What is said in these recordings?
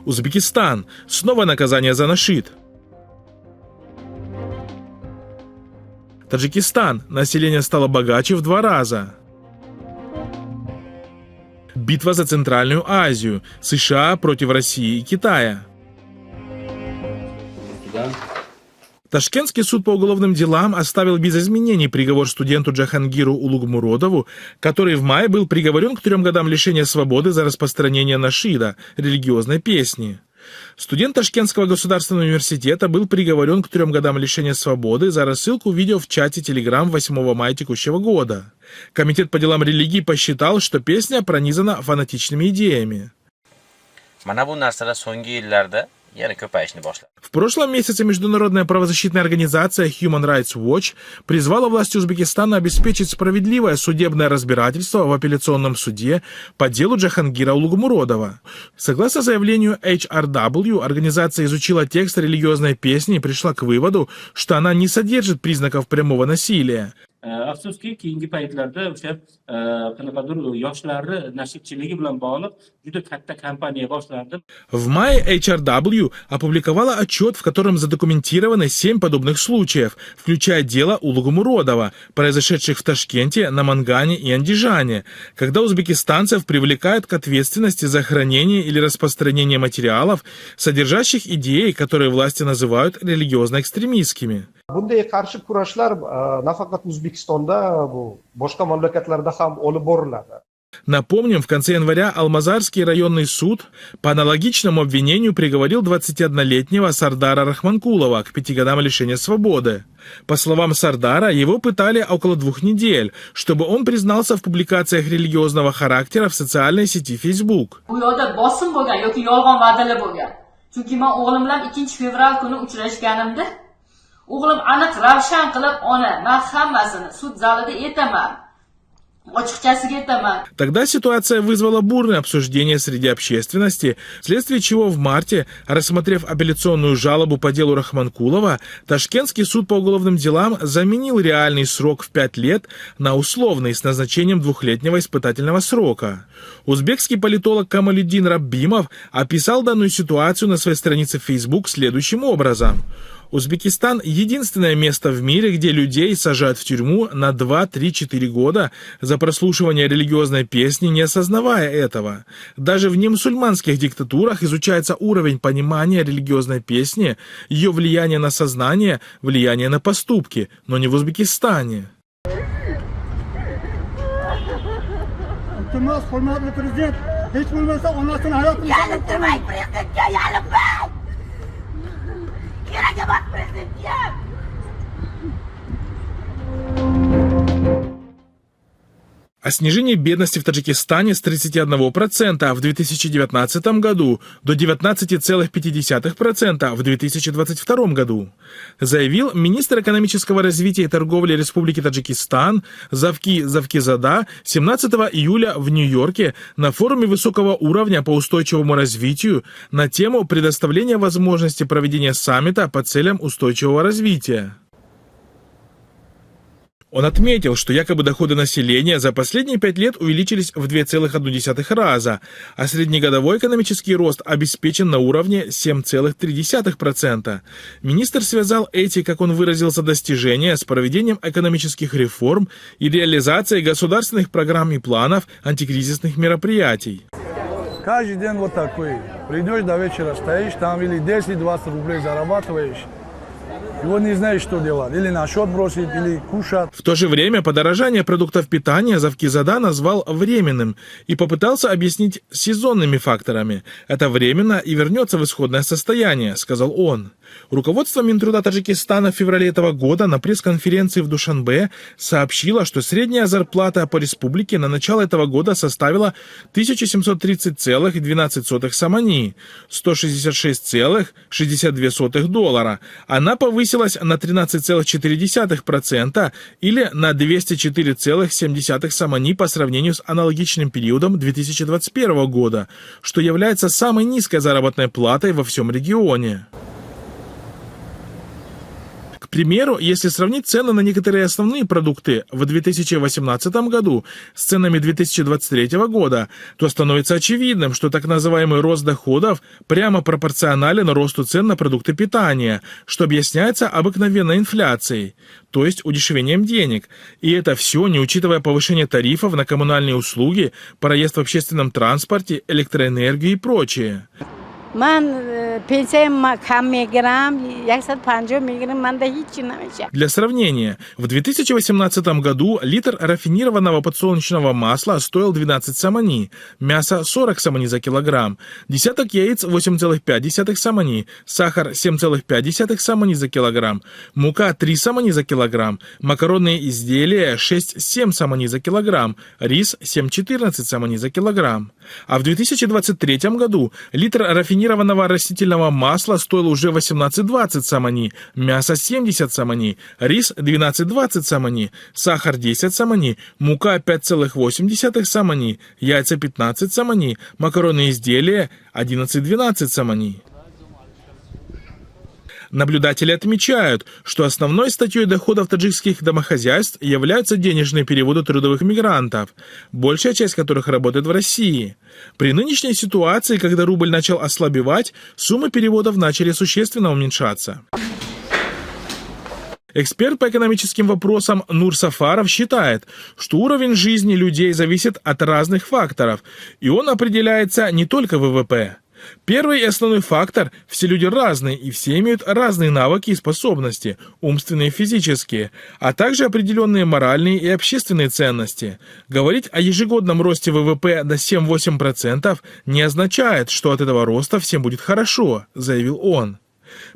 Узбекистан. Снова наказание за нашид. Таджикистан. Население стало богаче в 2 раза. Битва за Центральную Азию. США против России и Китая. Ташкентский суд по уголовным делам оставил без изменений приговор студенту Джахангиру Улугмуродову, который в мае был приговорен к 3 годам лишения свободы за распространение нашида, религиозной песни. Студент Ташкентского государственного университета был приговорен к 3 годам лишения свободы за рассылку видео в чате Telegram 8 мая текущего года. Комитет по делам религии посчитал, что песня пронизана фанатичными идеями. В прошлом месяце международная правозащитная организация Human Rights Watch призвала власти Узбекистана обеспечить справедливое судебное разбирательство в апелляционном суде по делу Джахангира Улугмуродова. Согласно заявлению HRW, организация изучила текст религиозной песни и пришла к выводу, что она не содержит признаков прямого насилия. Afsuski, keyingi paytlarda o'sha qanaqadir yoshlarni nasibchiligi bilan bog'liq juda katta kampaniya boshlandi. В мае HRW опубликовала отчет, в котором задокументированы 7 подобных случаев, включая дело Улугмуродова, произошедших в Ташкенте, Намангане и Андижане, когда узбекистанцев привлекают к ответственности за хранение или распространение материалов, содержащих идеи, которые власти называют религиозно-экстремистскими. Bunday qarshi kurashlar nafaqat O'zbekistonda, bu boshqa mamlakatlarda ham olib boriladi. Напомним, в конце января Алмазарский районный суд по аналогичному обвинению приговорил 21-летнего Сардара Рахманкулова к 5 годам лишения свободы. По словам Сардара, его пытали около 2 недель, чтобы он признался в публикациях религиозного характера в социальной сети Facebook. O'g'lim aniq ravshan qilib, ona, men hammasini sud zalida aytaman. Ochiqchasiga aytaman. Тогда ситуация вызвала бурное обсуждение среди общественности, вследствие чего в марте, рассмотрев апелляционную жалобу по делу Рахманкулова, Ташкентский суд по уголовным делам заменил реальный срок в 5 лет на условный с назначением 2-летнего испытательного срока. Узбекский политолог Камалиддин Раббимов описал данную ситуацию на своей странице в Facebook следующим образом. Узбекистан – единственное место в мире, где людей сажают в тюрьму на 2, 3, 4 года за прослушивание религиозной песни, не осознавая этого. Даже в немусульманских диктатурах изучается уровень понимания религиозной песни, ее влияние на сознание, влияние на поступки, но не в Узбекистане. О снижении бедности в Таджикистане с 31% в 2019 году до 19,5% в 2022 году, заявил министр экономического развития и торговли Республики Таджикистан Завки Завкизада 17 июля в Нью-Йорке на форуме высокого уровня по устойчивому развитию на тему предоставления возможности проведения саммита по целям устойчивого развития. Он отметил, что якобы доходы населения за последние 5 лет увеличились в 2,1 раза, а среднегодовой экономический рост обеспечен на уровне 7,3%. Министр связал эти, как он выразился, достижения с проведением экономических реформ и реализацией государственных программ и планов антикризисных мероприятий. Каждый день вот такой. Придешь до вечера, стоишь там или 10-20 рублей зарабатываешь. Его не знаешь, что делать. Или на счет бросить, или кушать. В то же время подорожание продуктов питания Завкизада назвал временным и попытался объяснить сезонными факторами. Это временно и вернется в исходное состояние, сказал он. Руководство Минтруда Таджикистана в феврале этого года на пресс-конференции в Душанбе сообщило, что средняя зарплата по республике на начало этого года составила 1730,12 самани, $166,62. Она повысилась на 13,4% или на 204,7 самани по сравнению с аналогичным периодом 2021 года, что является самой низкой заработной платой во всем регионе. К примеру, если сравнить цены на некоторые основные продукты в 2018 году с ценами 2023 года, то становится очевидным, что так называемый рост доходов прямо пропорционален росту цен на продукты питания, что объясняется обыкновенной инфляцией, то есть удешевлением денег. И это все не учитывая повышение тарифов на коммунальные услуги, проезд в общественном транспорте, электроэнергию и прочее. Для сравнения, в 2018 году литр рафинированного подсолнечного масла стоил 12 самани, мясо 40 самани за килограмм, десяток яиц 8,5 самани, сахар 7,5 самани за килограмм, мука 3 самани за килограмм, макаронные изделия 6-7 самани за килограмм, рис 7-14 самани за килограмм. А в 2023 году литр рафинированного растительного масла стоил уже 18-20 самани, мясо 70 самани, рис 12-20 самани, сахар 10 самани, мука 5,8 самани, яйца 15 самани, макаронные изделия 11-12 самани. Наблюдатели отмечают, что основной статьей доходов таджикских домохозяйств являются денежные переводы трудовых мигрантов, большая часть которых работает в России. При нынешней ситуации, когда рубль начал ослабевать, суммы переводов начали существенно уменьшаться. Эксперт по экономическим вопросам Нур Сафаров считает, что уровень жизни людей зависит от разных факторов, и он определяется не только ВВП. Первый и основной фактор – все люди разные, и все имеют разные навыки и способности, умственные и физические, а также определенные моральные и общественные ценности. Говорить о ежегодном росте ВВП на 7-8% не означает, что от этого роста всем будет хорошо, заявил он.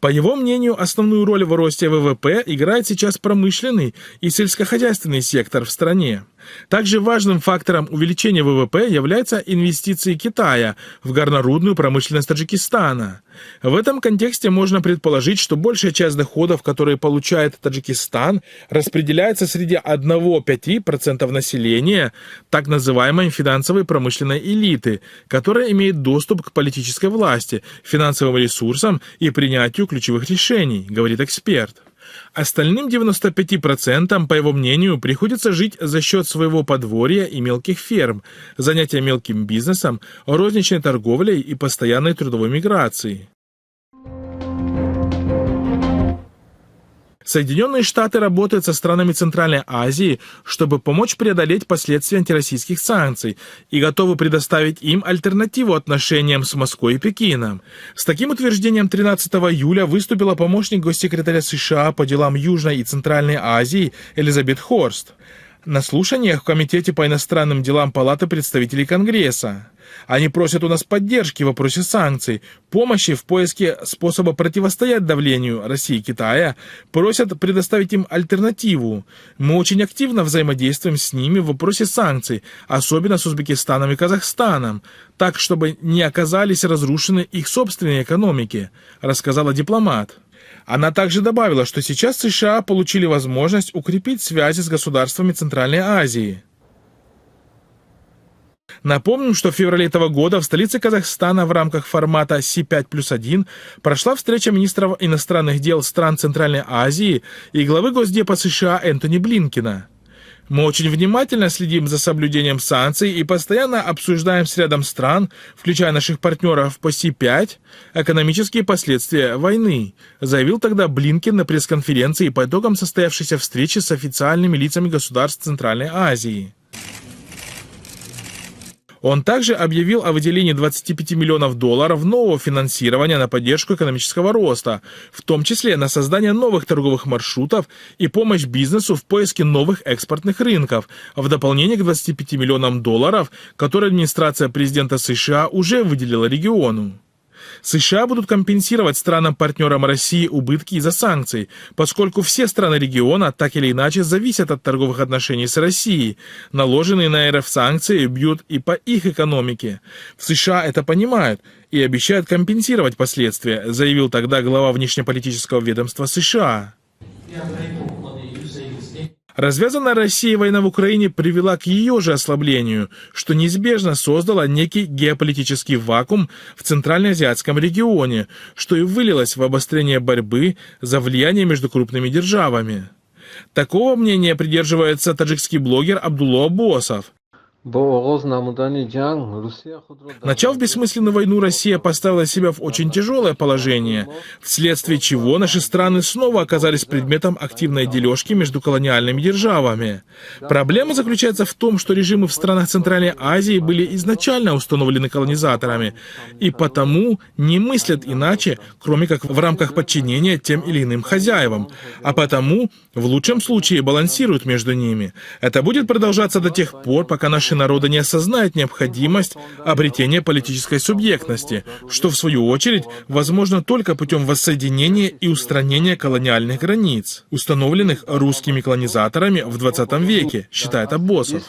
По его мнению, основную роль в росте ВВП играет сейчас промышленный и сельскохозяйственный сектор в стране. Также важным фактором увеличения ВВП являются инвестиции Китая в горнорудную промышленность Таджикистана. В этом контексте можно предположить, что большая часть доходов, которые получает Таджикистан, распределяется среди 1-5% населения так называемой финансовой промышленной элиты, которая имеет доступ к политической власти, финансовым ресурсам и принятию ключевых решений, говорит эксперт. Остальным 95%, по его мнению, приходится жить за счет своего подворья и мелких ферм, занятия мелким бизнесом, розничной торговлей и постоянной трудовой миграцией. Соединенные Штаты работают со странами Центральной Азии, чтобы помочь преодолеть последствия антироссийских санкций и готовы предоставить им альтернативу отношениям с Москвой и Пекином. С таким утверждением 13 июля выступила помощник госсекретаря США по делам Южной и Центральной Азии Элизабет Хорст на слушаниях в Комитете по иностранным делам Палаты представителей Конгресса. Они просят у нас поддержки в вопросе санкций, помощи в поиске способа противостоять давлению России и Китая, просят предоставить им альтернативу. Мы очень активно взаимодействуем с ними в вопросе санкций, особенно с Узбекистаном и Казахстаном, так, чтобы не оказались разрушены их собственные экономики, рассказала дипломат. Она также добавила, что сейчас США получили возможность укрепить связи с государствами Центральной Азии. Напомним, что в феврале этого года в столице Казахстана в рамках формата Си-5+1 прошла встреча министров иностранных дел стран Центральной Азии и главы Госдепа США Энтони Блинкена. Мы очень внимательно следим за соблюдением санкций и постоянно обсуждаем с рядом стран, включая наших партнеров по Си-5, экономические последствия войны, заявил тогда Блинкен на пресс-конференции по итогам состоявшейся встречи с официальными лицами государств Центральной Азии. Он также объявил о выделении $25 миллионов нового финансирования на поддержку экономического роста, в том числе на создание новых торговых маршрутов и помощь бизнесу в поиске новых экспортных рынков, в дополнение к $25 миллионам, которые администрация президента США уже выделила региону. США будут компенсировать странам-партнерам России убытки из-за санкций, поскольку все страны региона так или иначе зависят от торговых отношений с Россией. Наложенные на РФ санкции бьют и по их экономике. В США это понимают и обещают компенсировать последствия, заявил тогда глава внешнеполитического ведомства США. Развязанная Россией война в Украине привела к ее же ослаблению, что неизбежно создало некий геополитический вакуум в Центральноазиатском регионе, что и вылилось в обострение борьбы за влияние между крупными державами. Такого мнения придерживается таджикский блогер Абдулло Аббосов. Начав бессмысленную войну, Россия поставила себя в очень тяжелое положение, вследствие чего наши страны снова оказались предметом активной дележки между колониальными державами. Проблема заключается в том, что режимы в странах Центральной Азии были изначально установлены колонизаторами и потому не мыслят иначе, кроме как в рамках подчинения тем или иным хозяевам, а потому в лучшем случае балансируют между ними. Это будет продолжаться до тех пор, пока наши народы не осознают необходимость обретения политической субъектности, что в свою очередь возможно только путем воссоединения и устранения колониальных границ, установленных русскими колонизаторами в 20 веке, считает Аббосов.